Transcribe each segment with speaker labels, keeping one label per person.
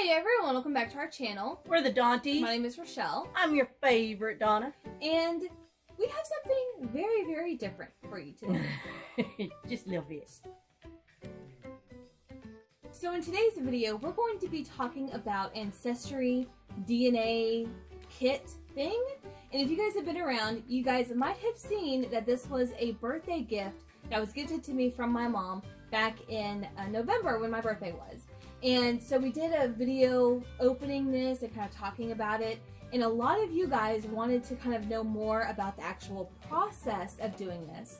Speaker 1: Hey everyone, welcome back to our channel.
Speaker 2: We're the Dawnties.
Speaker 1: My name is Richele.
Speaker 2: I'm your favorite Donna.
Speaker 1: And we have something very, very different for you today.
Speaker 2: Just a little bit.
Speaker 1: So in today's video, we're going to be talking about Ancestry DNA kit thing. And if you guys have been around, you guys might have seen that this was a birthday gift that was gifted to me from my mom back in November when my birthday was. And so we did a video opening this and kind of talking about it. And a lot of you guys wanted to kind of know more about the actual process of doing this.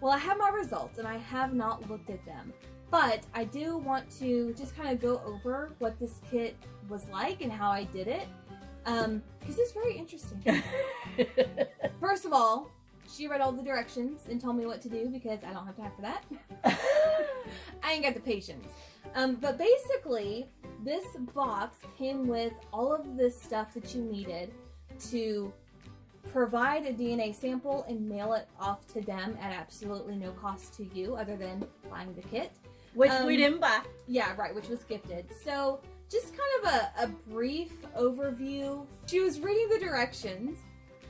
Speaker 1: Well, I have my results and I have not looked at them. But I do want to just kind of go over what this kit was like and how I did it. Because it's very interesting. First of all, she read all the directions and told me what to do because I don't have time for that. I ain't got the patience. But basically, this box came with all of this stuff that you needed to provide a DNA sample and mail it off to them at absolutely no cost to you other than buying the kit.
Speaker 2: Which we didn't buy.
Speaker 1: Yeah, right, which was gifted. So just kind of a brief overview. She was reading the directions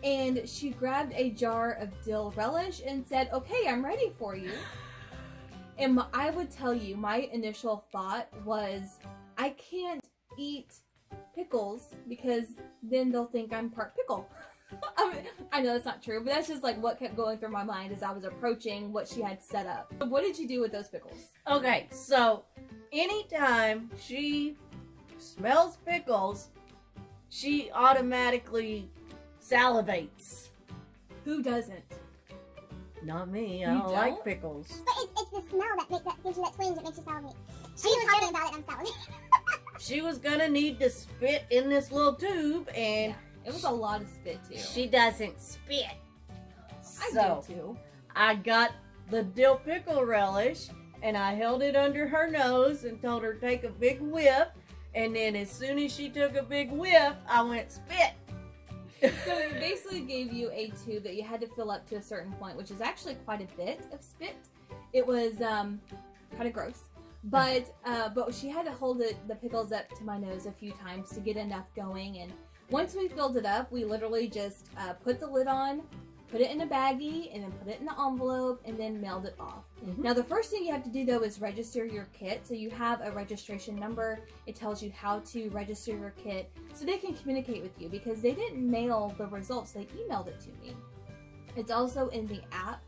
Speaker 1: and she grabbed a jar of dill relish and said, "Okay, I'm ready for you." And I would tell you, my initial thought was, I can't eat pickles because then they'll think I'm part pickle. I know that's not true, but that's just like what kept going through my mind as I was approaching what she had set up. So what did you do with those pickles?
Speaker 2: Okay, so anytime she smells pickles, she automatically salivates.
Speaker 1: Who doesn't?
Speaker 2: Not me.
Speaker 1: You
Speaker 2: I don't like
Speaker 1: don't?
Speaker 2: pickles.
Speaker 3: But it's the smell that gives you that twinge that makes you salivate. She was talking about it, I'm salivating.
Speaker 2: She was gonna need to spit in this little tube, and
Speaker 1: Yeah, it was a lot of spit too.
Speaker 2: she doesn't spit.
Speaker 1: I
Speaker 2: So
Speaker 1: do too.
Speaker 2: I got the dill pickle relish, and I held it under her nose and told her to take a big whiff. And then as soon as she took a big whiff, I went spit.
Speaker 1: So it basically gave you a tube that you had to fill up to a certain point, which is actually quite a bit of spit. It was kind of gross, but she had to hold the pickles up to my nose a few times to get enough going. And once we filled it up, we literally just put the lid on, put it in a baggie, and then put it in the envelope, and then mailed it off. Now the first thing you have to do though is register your kit. So you have a registration number. It tells you how to register your kit so they can communicate with you, because they didn't mail the results, they emailed it to me. It's also in the app.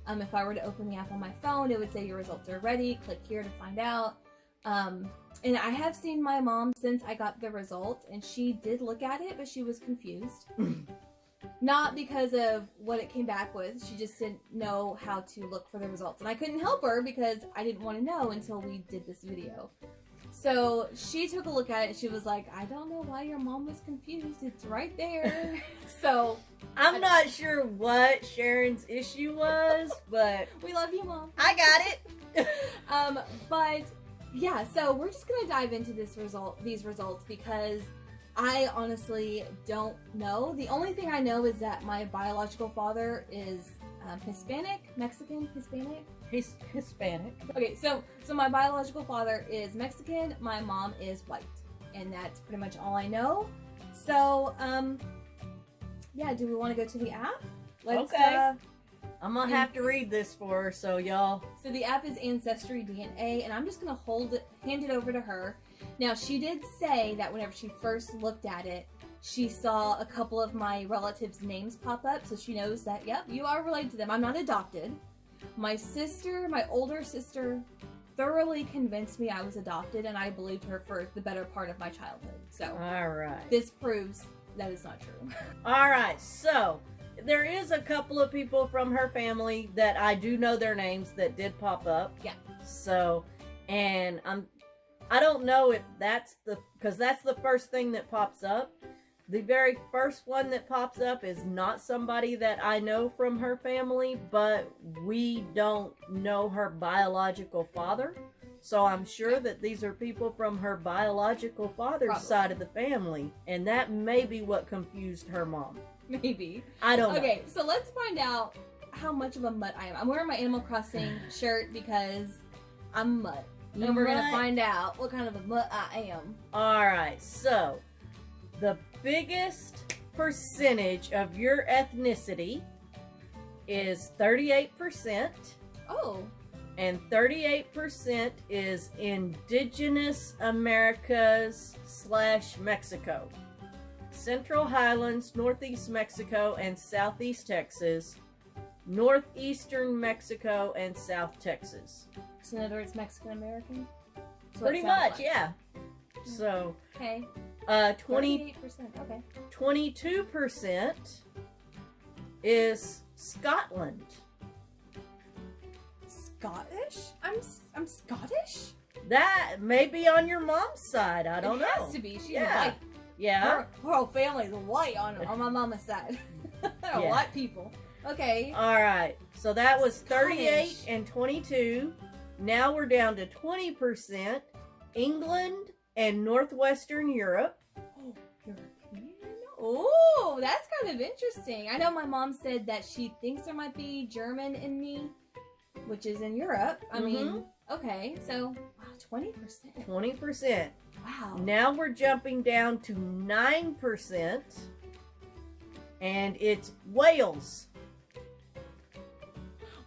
Speaker 1: If I were to open the app on my phone, it would say your results are ready, click here to find out. And I have seen my mom since I got the results, and she did look at it, but she was confused. Not because of what it came back with, she just didn't know how to look for the results. And I couldn't help her because I didn't want to know until we did this video. So she took a look at it and she was like, "I don't know why your mom was confused. It's right there." So
Speaker 2: I'm not sure what Sharon's issue was, but
Speaker 1: we love you, Mom.
Speaker 2: I got it.
Speaker 1: But yeah, so we're just gonna dive into these results because I honestly don't know. The only thing I know is that my biological father is Hispanic, Mexican, Hispanic.
Speaker 2: He's Hispanic.
Speaker 1: Okay, so my biological father is Mexican, my mom is white, and that's pretty much all I know. So, yeah, do we want to go to the app?
Speaker 2: Okay. I'm gonna have to read this for her, so y'all.
Speaker 1: So the app is Ancestry DNA, and I'm just gonna hand it over to her. Now, she did say that whenever she first looked at it, she saw a couple of my relatives' names pop up, so she knows that, yep, you are related to them. I'm not adopted. My sister, my older sister, thoroughly convinced me I was adopted, and I believed her for the better part of my childhood. So,
Speaker 2: Alright.
Speaker 1: this proves that is not true.
Speaker 2: Alright, so there is a couple of people from her family that I do know their names that did pop up.
Speaker 1: Yeah.
Speaker 2: So, and I don't know if that's because that's the first thing that pops up. The very first one that pops up is not somebody that I know from her family, but we don't know her biological father. So I'm sure that these are people from her biological father's side of the family. And that may be what confused her mom.
Speaker 1: Maybe.
Speaker 2: I don't know.
Speaker 1: Okay, so let's find out how much of a mutt I am. I'm wearing my Animal Crossing shirt because I'm a mutt. And we're going to find out what kind of a mutt I am.
Speaker 2: Alright, so the biggest percentage of your ethnicity is 38%.
Speaker 1: Oh.
Speaker 2: And 38% is Indigenous Americas / Mexico. Central Highlands, Northeast Mexico, and Southeast Texas. Northeastern Mexico and South Texas.
Speaker 1: So in other words, Mexican American?
Speaker 2: Pretty much, yeah. So,
Speaker 1: okay.
Speaker 2: 28%.
Speaker 1: Okay.
Speaker 2: 22% is Scotland.
Speaker 1: Scottish? I'm Scottish?
Speaker 2: That may be on your mom's side. I don't know.
Speaker 1: It has to be. She's
Speaker 2: Yeah.
Speaker 1: white.
Speaker 2: Yeah.
Speaker 1: Her whole family's white on my mama's side. They're
Speaker 2: Yeah.
Speaker 1: white people. Okay.
Speaker 2: All right. So that was 38
Speaker 1: Scottish.
Speaker 2: and 22. Now we're down to 20%. England and Northwestern Europe.
Speaker 1: Oh, European? Oh, that's kind of interesting. I know my mom said that she thinks there might be German in me, which is in Europe. I mean, okay, so, wow, 20%.
Speaker 2: 20%.
Speaker 1: Wow.
Speaker 2: Now we're jumping down to 9%. And it's Wales.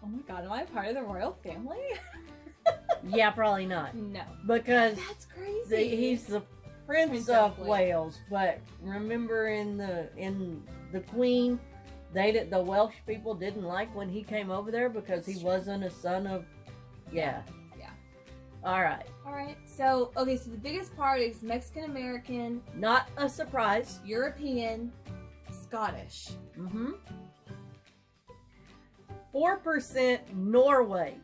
Speaker 1: Oh my god, am I part of the royal family?
Speaker 2: Yeah, probably not.
Speaker 1: No.
Speaker 2: Because
Speaker 1: That's crazy.
Speaker 2: he's the Prince of Wales. But remember in the Queen, the Welsh people didn't like when he came over there because he wasn't a son of. Yeah. All right.
Speaker 1: All right. So, okay, so the biggest part is Mexican American,
Speaker 2: Not a surprise.
Speaker 1: European, Scottish.
Speaker 2: 4% Norway.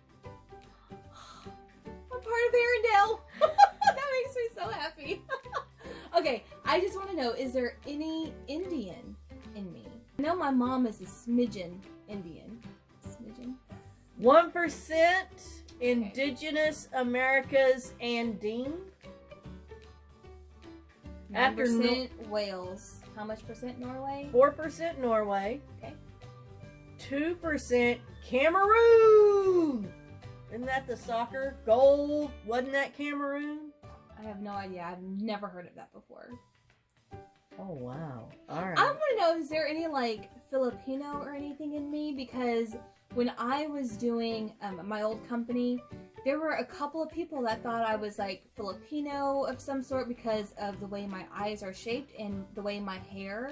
Speaker 1: I'm part of Arendelle. That makes me so happy. Okay, I just want to know, is there any Indian in me? I know my mom is a smidgen Indian. Smidgen?
Speaker 2: 1% Indigenous Americas Andine.
Speaker 1: 9% Wales. How much percent Norway?
Speaker 2: 4% Norway.
Speaker 1: Okay.
Speaker 2: 2% Cameroon. Isn't that the soccer gold? Wasn't that Cameroon?
Speaker 1: I have no idea. I've never heard of that before.
Speaker 2: Oh, wow. All right.
Speaker 1: I want to know, is there any, like, Filipino or anything in me? Because when I was doing my old company, there were a couple of people that thought I was, like, Filipino of some sort because of the way my eyes are shaped and the way my hair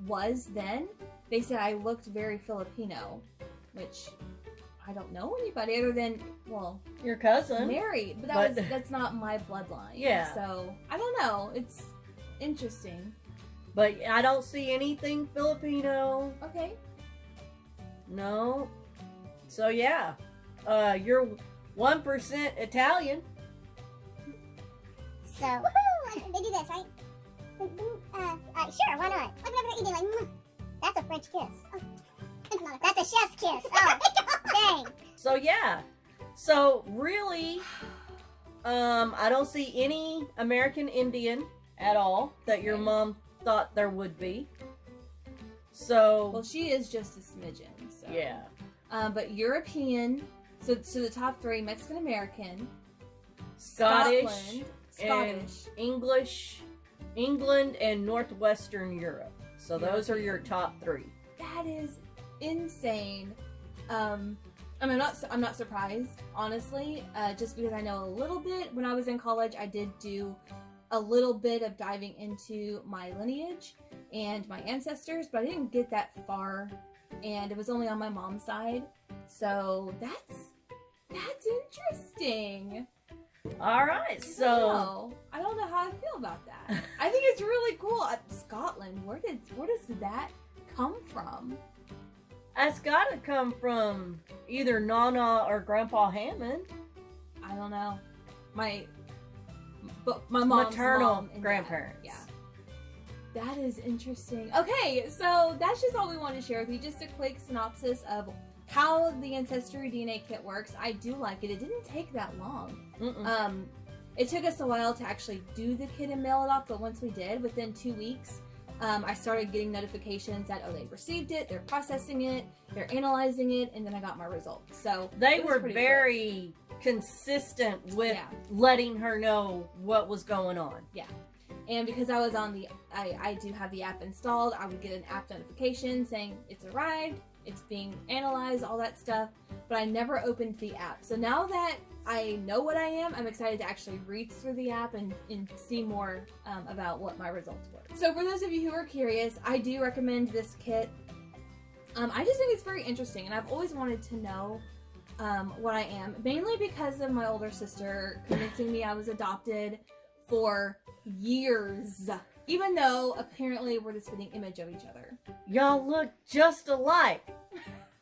Speaker 1: was then. They said I looked very Filipino, which I don't know anybody other than, well,
Speaker 2: your cousin.
Speaker 1: married, but that's not my bloodline.
Speaker 2: Yeah.
Speaker 1: So, I don't know. It's interesting.
Speaker 2: But I don't see anything Filipino.
Speaker 1: Okay.
Speaker 2: No. So yeah, you're 1% Italian.
Speaker 3: So, woohoo! They do this, right? Sure, why not? Look over there eating like, that's a French kiss. Oh, it's not that's a chef's kiss. Oh, dang.
Speaker 2: So yeah. So really, I don't see any American Indian at all that your mom thought there would be. So
Speaker 1: Well, she is just a smidgen. So.
Speaker 2: yeah.
Speaker 1: But European. So the top three: Mexican American,
Speaker 2: Scottish,
Speaker 1: Scotland, Scottish.
Speaker 2: England, and Northwestern Europe. So those are your top three.
Speaker 1: That is insane. I mean, I'm not surprised, honestly. Just because I know a little bit. When I was in college, I did do a little bit of diving into my lineage and my ancestors, but I didn't get that far, and it was only on my mom's side. So that's interesting.
Speaker 2: All right, so
Speaker 1: I don't know how I feel about that. I think it's really cool. Scotland, where does that come from?
Speaker 2: that's got to come from either Nana or Grandpa Hammond.
Speaker 1: I don't know. My mom's
Speaker 2: maternal
Speaker 1: mom and
Speaker 2: grandparents.
Speaker 1: dad. Yeah. That is interesting. Okay, so that's just all we wanted to share with you. Just a quick synopsis of how the Ancestry DNA kit works. I do like it. It didn't take that long. It took us a while to actually do the kit and mail it off, but once we did, within 2 weeks, I started getting notifications that, they received it, they're processing it, they're analyzing it, and then I got my results. So
Speaker 2: they
Speaker 1: it was
Speaker 2: were
Speaker 1: pretty
Speaker 2: very consistent with
Speaker 1: Yeah.
Speaker 2: letting her know what was going on.
Speaker 1: And because I was on I do have the app installed, I would get an app notification saying it's arrived, it's being analyzed, all that stuff, but I never opened the app. So now that I know what I am, I'm excited to actually read through the app and see more about what my results were. So for those of you who are curious, I do recommend this kit. I just think it's very interesting, and I've always wanted to know what I am, mainly because of my older sister convincing me I was adopted for years, even though apparently we're the spitting image of each other.
Speaker 2: Y'all look just alike.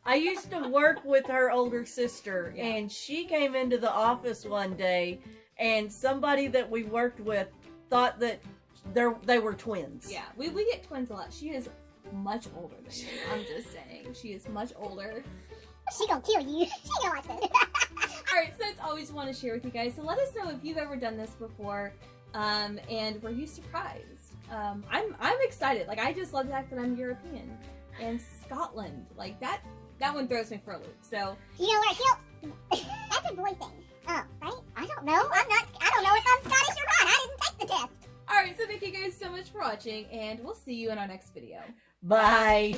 Speaker 2: I used to work with her older sister,
Speaker 1: Yeah.
Speaker 2: and she came into the office one day, and somebody that we worked with thought that they were twins.
Speaker 1: Yeah, we get twins a lot. She is much older than me. I'm just saying, she is much older.
Speaker 3: She gonna kill you. She gonna watch this.
Speaker 1: Alright, so that's all we just want to share with you guys. So let us know if you've ever done this before, and were you surprised? I'm excited. Like, I just love the fact that I'm European. And Scotland, like that one throws me for a loop. So
Speaker 3: You know where it killed? That's a boy thing. Oh, right? I don't know. I don't know if I'm Scottish or not. I didn't take the test.
Speaker 1: alright, so thank you guys so much for watching, and we'll see you in our next video.
Speaker 2: Bye.